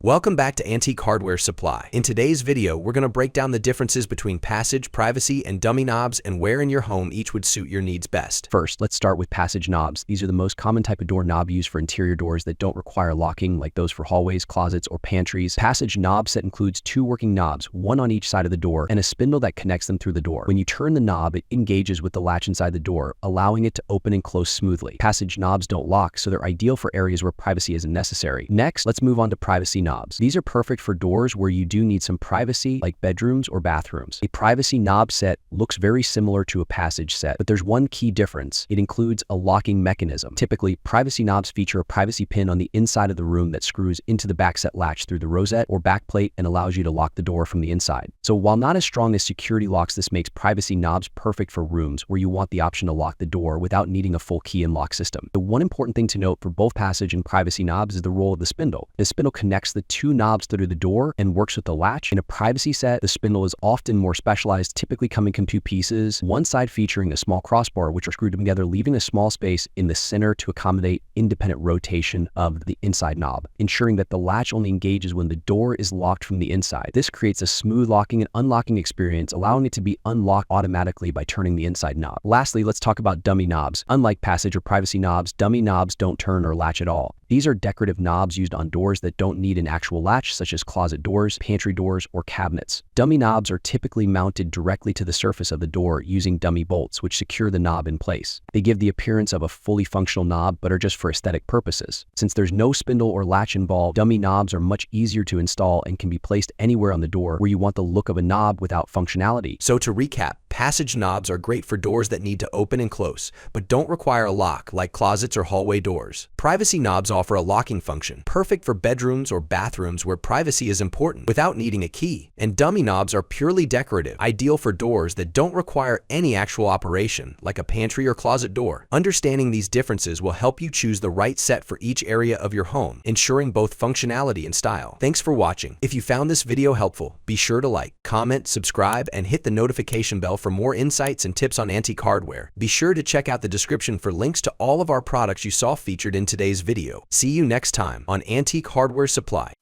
Welcome back to Antique Hardware Supply. In today's video, we're going to break down the differences between passage, privacy, and dummy knobs and where in your home each would suit your needs best. First, let's start with passage knobs. These are the most common type of door knob used for interior doors that don't require locking, like those for hallways, closets, or pantries. Passage knob set includes two working knobs, one on each side of the door, and a spindle that connects them through the door. When you turn the knob, it engages with the latch inside the door, allowing it to open and close smoothly. Passage knobs don't lock, so they're ideal for areas where privacy isn't necessary. Next, let's move on to privacy knobs. These are perfect for doors where you do need some privacy, like bedrooms or bathrooms. A privacy knob set looks very similar to a passage set, but there's one key difference. It includes a locking mechanism. Typically, privacy knobs feature a privacy pin on the inside of the room that screws into the backset latch through the Rosette or backplate and allows you to lock the door from the inside. So while not as strong as security locks, this makes privacy knobs perfect for rooms where you want the option to lock the door without needing a full key and lock system. The one important thing to note for both passage and privacy knobs is the role of the spindle. The spindle connects the two knobs through the door and works with the latch. In a privacy set, the spindle is often more specialized, typically coming in two pieces, one side featuring a small crossbar which are screwed together, leaving a small space in the center to accommodate independent rotation of the inside knob, ensuring that the latch only engages when the door is locked from the inside. This creates a smooth locking and unlocking experience, allowing it to be unlocked automatically by turning the inside knob. Lastly, let's talk about dummy knobs. Unlike passage or privacy knobs, dummy knobs don't turn or latch at all. These are decorative knobs used on doors that don't need an actual latch, such as closet doors, pantry doors, or cabinets. Dummy knobs are typically mounted directly to the surface of the door using dummy bolts, which secure the knob in place. They give the appearance of a fully functional knob, but are just for aesthetic purposes. Since there's no spindle or latch involved, dummy knobs are much easier to install and can be placed anywhere on the door where you want the look of a knob without functionality. So to recap, passage knobs are great for doors that need to open and close, but don't require a lock, like closets or hallway doors. Privacy knobs offer a locking function, perfect for bedrooms or bathrooms where privacy is important without needing a key. And dummy knobs are purely decorative, ideal for doors that don't require any actual operation, like a pantry or closet door. Understanding these differences will help you choose the right set for each area of your home, ensuring both functionality and style. Thanks for watching. If you found this video helpful, be sure to like, comment, subscribe, and hit the notification bell for more insights and tips on antique hardware. Be sure to check out the description for links to all of our products you saw featured in today's video. See you next time on Antique Hardware Supply.